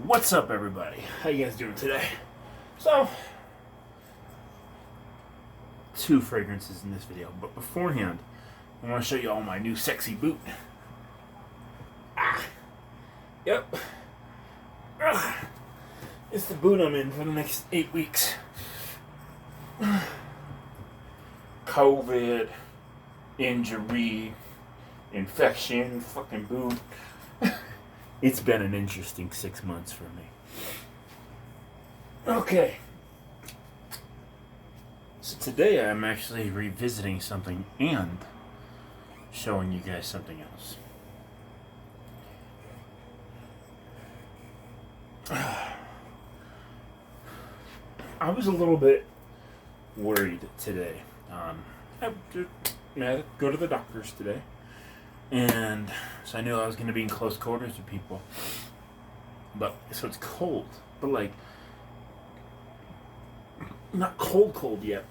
What's up, everybody? How you guys doing today? So, two fragrances in this video, but beforehand, I want to show you all my new sexy boot. Yep. It's the boot I'm in for the next 8 weeks. COVID, injury, infection, fucking boot. It's been an interesting 6 months for me. Okay. So today I'm actually revisiting something and showing you guys something else. I was a little bit worried today. I had to go to the doctor's today. And so I knew I was going to be in close quarters with people. But, so it's cold. But like, not cold yet.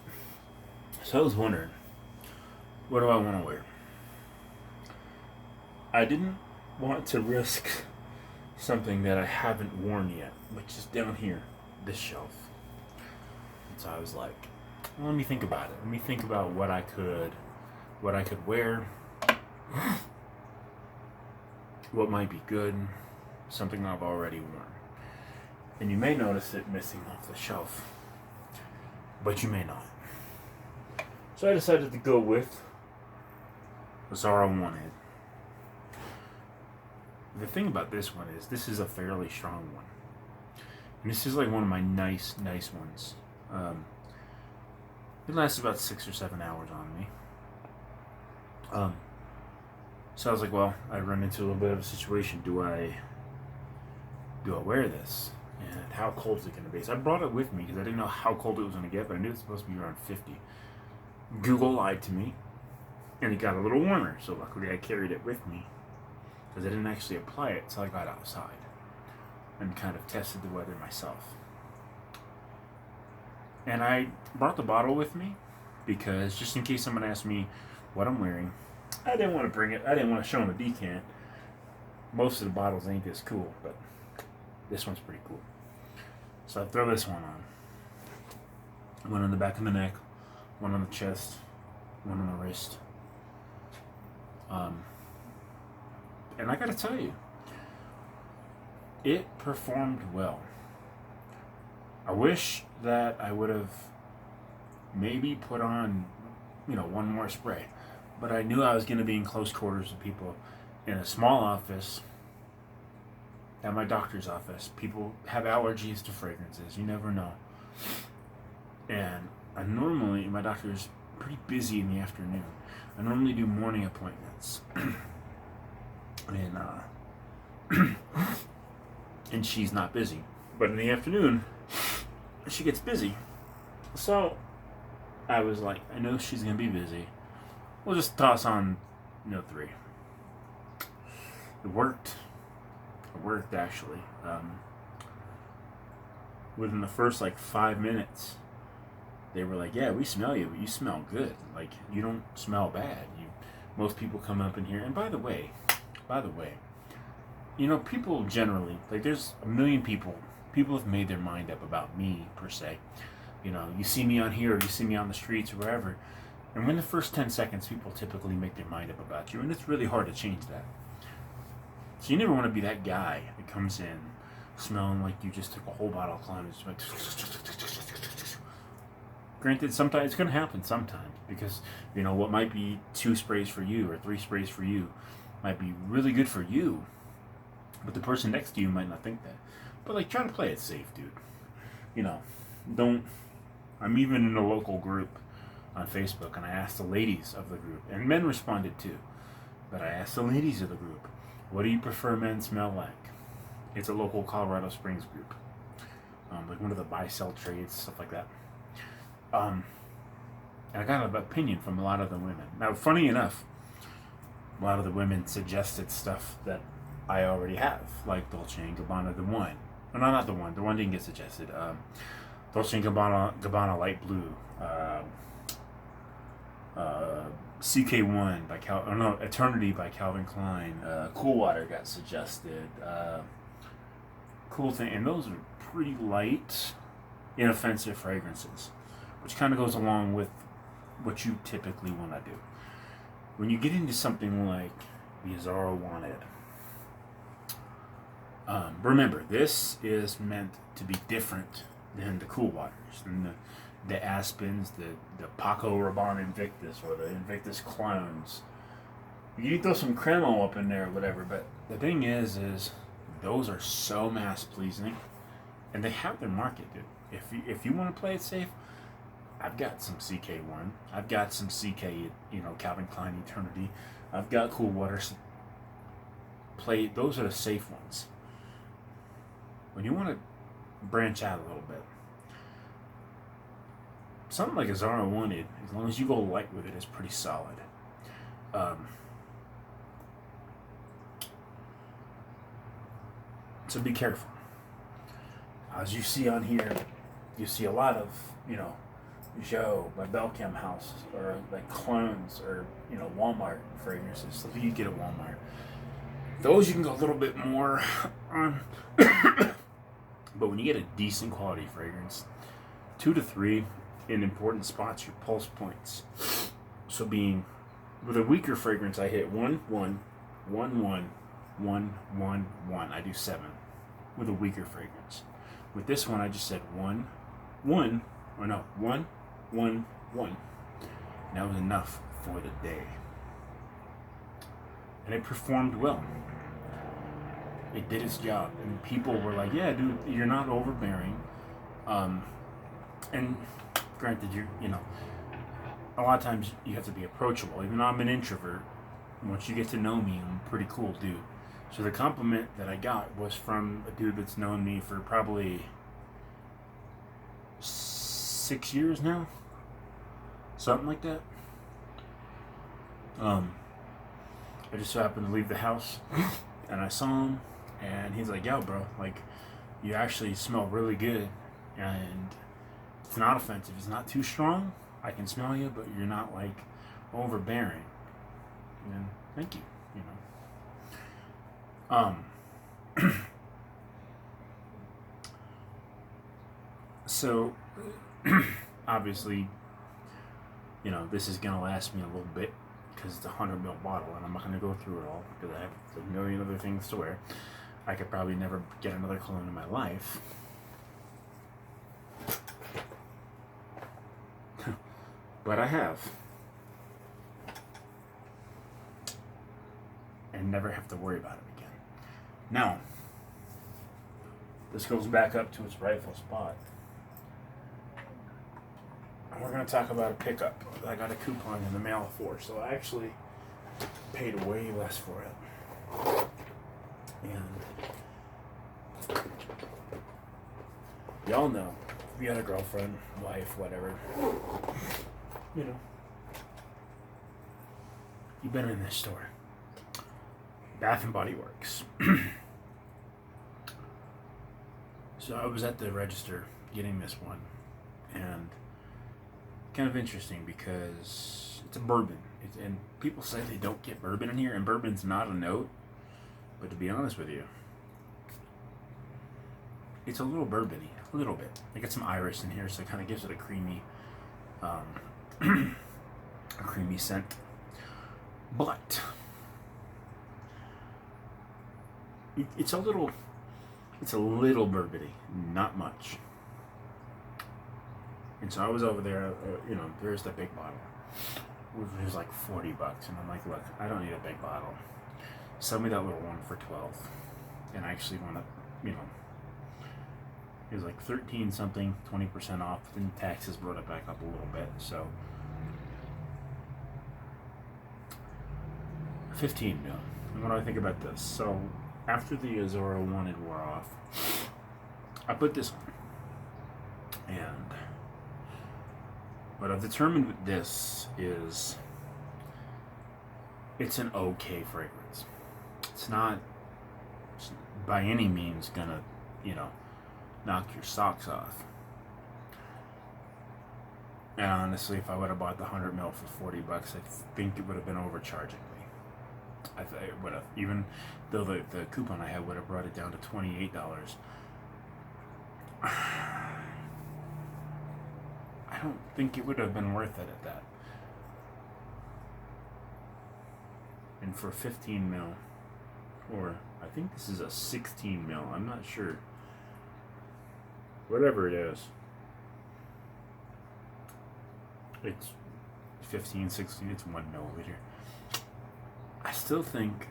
So I was wondering, what do I want to wear? I didn't want to risk something that I haven't worn yet, which is down here, this shelf. And so I was like, well, let me think about it. Let me think about what I could wear. What might be good, something I've already worn. And you may notice it missing off the shelf, but you may not. So I decided to go with azzaro wanted. The thing about this one is this is a fairly strong one. And this is like one of my nice ones. It lasts about 6 or 7 hours on me. So I was like, well, I run into a little bit of a situation. Do I wear this? And how cold is it going to be? So I brought it with me because I didn't know how cold it was going to get, but I knew it was supposed to be around 50. Google lied to me, and it got a little warmer. So luckily I carried it with me because I didn't actually apply it until I got outside and kind of tested the weather myself. And I brought the bottle with me because just in case someone asked me what I'm wearing, I didn't want to bring it. I didn't want to show them a decant. Most of the bottles ain't this cool, but this one's pretty cool. So I throw this one on. One on the back of the neck, one on the chest, one on the wrist. And I gotta tell you, it performed well. I wish that I would have maybe put on, one more spray. But I knew I was going to be in close quarters with people in a small office, at my doctor's office. People have allergies to fragrances. You never know. And my doctor's pretty busy in the afternoon. I normally do morning appointments. And she's not busy. But in the afternoon, she gets busy. So I was like, I know she's going to be busy. We'll just toss on, 3. It worked. It worked, actually. Within the first, 5 minutes, they were like, yeah, we smell you, but you smell good. Like, you don't smell bad. Most people come up in here. And by the way, people generally, there's a million people have made their mind up about me, per se. You see me on here, or you see me on the streets, or wherever. And in the first 10 seconds, people typically make their mind up about you, and it's really hard to change that. So you never want to be that guy that comes in smelling like you just took a whole bottle of cologne and just went. Granted, sometimes it's going to happen sometimes, because what might be 2 sprays for you or 3 sprays for you might be really good for you, but the person next to you might not think that. But try to play it safe, dude. Don't. I'm even in a local group on Facebook, and I asked the ladies of the group, and men responded too, but I asked the ladies of the group, what do you prefer men smell like? It's a local Colorado Springs group, one of the buy-sell trades, stuff like that. And I got an opinion from a lot of the women. Now, funny enough, a lot of the women suggested stuff that I already have, like Dolce & Gabbana, the one. No, not the one. The one didn't get suggested. Dolce & Gabbana Light Blue. CK1 by Eternity by Calvin Klein. Cool Water got suggested. cool thing, and those are pretty light, inoffensive fragrances, which kind of goes along with what you typically want to do. When you get into something like the Azzaro Wanted, remember, this is meant to be different than the cool waters, and the Aspens, the Paco Rabanne Invictus, or the Invictus clones. You can throw some Cremo up in there or whatever, but the thing is those are so mass pleasing, and they have their market, dude. If you want to play it safe, I've got some CK1. I've got some CK, Calvin Klein Eternity. I've got Cool Waters. Those are the safe ones. When you want to branch out a little bit, something like Azzaro Wanted, as long as you go light with it, is pretty solid. So be careful. As you see on here, you see a lot of, Joe by Belchem House, or like clones, or Walmart fragrances, stuff you get at Walmart. Those you can go a little bit more on, but when you get a decent quality fragrance, 2 to 3 in important spots, your pulse points. So with a weaker fragrance, I hit 1 1 1 1 1 1 1. I do 7 with a weaker fragrance. With this one, I just said 1 1 1 1 1. That was enough for the day, and it performed well. It did its job, and people were like, "Yeah, dude, you're not overbearing." And granted, a lot of times you have to be approachable. Even though I'm an introvert, once you get to know me, I'm a pretty cool dude. So the compliment that I got was from a dude that's known me for probably 6 years now, something like that. I just so happened to leave the house, and I saw him, and he's like, "Yo, bro, like, you actually smell really good, and it's not offensive. It's not too strong. I can smell you, but you're not like overbearing." And thank you. So obviously, this is gonna last me a little bit because it's a 100 ml bottle, and I'm not gonna go through it all because I have a million other things to wear. I could probably never get another cologne in my life. But I have. And never have to worry about it again. Now, this goes back up to its rightful spot. And we're going to talk about a pickup I got a coupon in the mail for, so I actually paid way less for it. And y'all know, if you got a girlfriend, wife, whatever, you've been in this store. Bath and Body Works. So I was at the register getting this one, and kind of interesting because it's a bourbon. And people say they don't get bourbon in here, and bourbon's not a note, but to be honest with you, it's a little bourbony, a little bit. I got some iris in here, so it kind of gives it a creamy, scent. But it's a little bourbony, not much. And so I was over there, there's the big bottle. It was like $40, and I'm like, look, I don't need a big bottle. Sell me that little one for $12. And I actually want to, it was like 13 something, 20% off. Then taxes brought it back up a little bit, so 15 mil. And what do I think about this? So after the Azzaro Wanted wore off, I put this on. And what I've determined with this is it's an okay fragrance. It's not by any means gonna, knock your socks off. And honestly, if I would have bought the 100 ml for $40, I think it would have been overcharging me. I would have, even though the coupon I had would have brought it down to $28, I don't think it would have been worth it at that. And for 15 mil, or I think this is a 16 mil, I'm not sure. Whatever it is. It's 15, 16, it's 1 milliliter. I still think,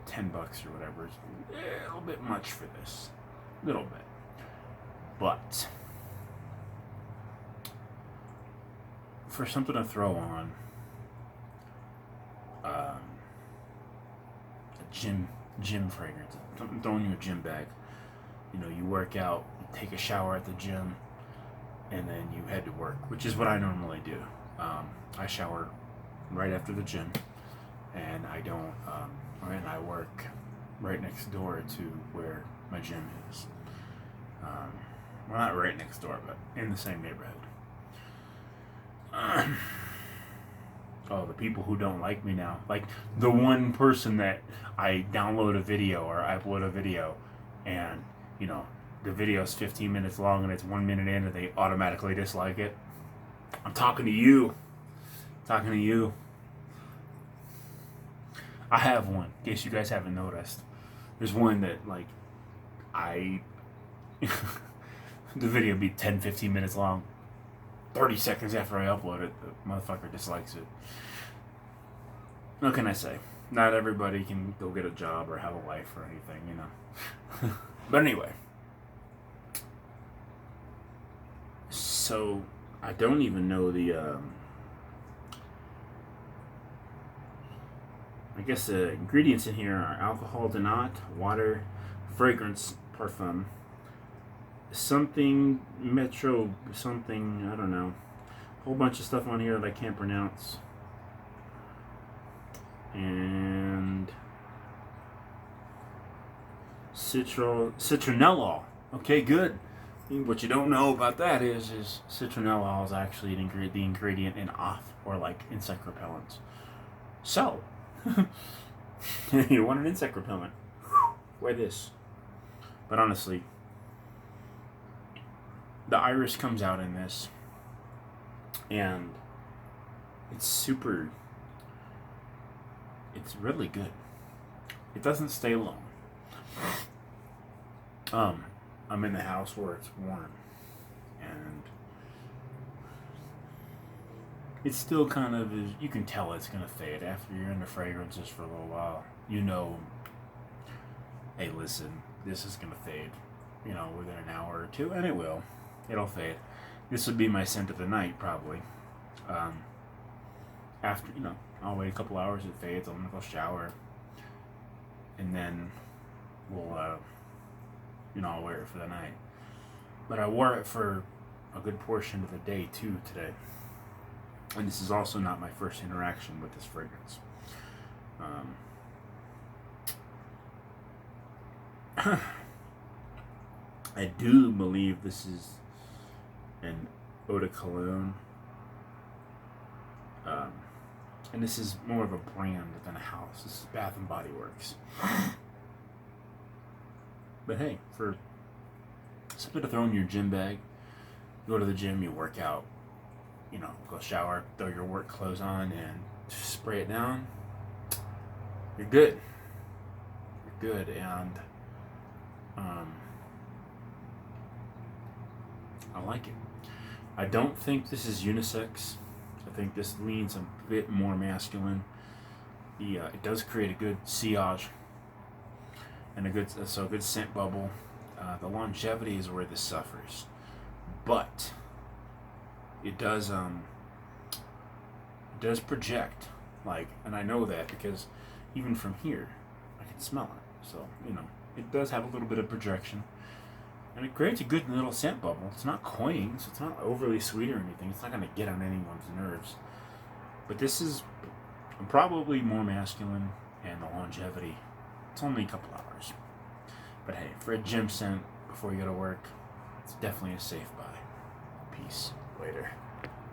10 bucks or whatever is a little bit much for this. A little bit. But for something to throw on, a gym fragrance, something thrown in your gym bag. You work out, you take a shower at the gym, and then you head to work, which is what I normally do. I shower right after the gym, and and I work right next door to where my gym is. Well, not right next door, but in the same neighborhood. The people who don't like me now, like the one person that I download a video or I upload a video, and the video is 15 minutes long and it's 1 minute in and they automatically dislike it. I'm talking to you. I have one, in case you guys haven't noticed. There's one that, the video will be 10, 15 minutes long. 30 seconds after I upload it, the motherfucker dislikes it. What can I say? Not everybody can go get a job or have a life or anything, But anyway. So, I don't even know the, I guess the ingredients in here are alcohol denat, water, fragrance, parfum, something, metro, something, I don't know. A whole bunch of stuff on here that I can't pronounce. And citronellol. Okay, good. What you don't know about that is citronellol is actually the ingredient in off, or insect repellents. So, you want an insect repellent? Wear this. But honestly, the iris comes out in this, and it's really good. It doesn't stay long. I'm in the house where it's warm, and it's still kind of, you can tell it's going to fade after you're in the fragrances for a little while. Hey, listen, this is going to fade, within an hour or two, and it will. It'll fade. This would be my scent of the night, probably. After, I'll wait a couple hours, it fades, I'm going to go shower, and then we'll, I'll wear it for the night. But I wore it for a good portion of the day, too, today. And this is also not my first interaction with this fragrance. I do believe this is an eau de cologne. And this is more of a brand than a house. This is Bath and Body Works. But hey, for something to throw in your gym bag, you go to the gym, you work out, go shower, throw your work clothes on, and just spray it down, you're good. You're good, and I like it. I don't think this is unisex. I think this leans a bit more masculine. It does create a good sillage and a good scent bubble. The longevity is where this suffers, but it does project, and I know that because even from here I can smell it. So it does have a little bit of projection, and it creates a good little scent bubble. It's not cloying, so it's not overly sweet or anything. It's not going to get on anyone's nerves. But this is probably more masculine, and the longevity, it's only a couple hours. But hey, for a gym scent before you go to work, it's definitely a safe buy. Peace. Later.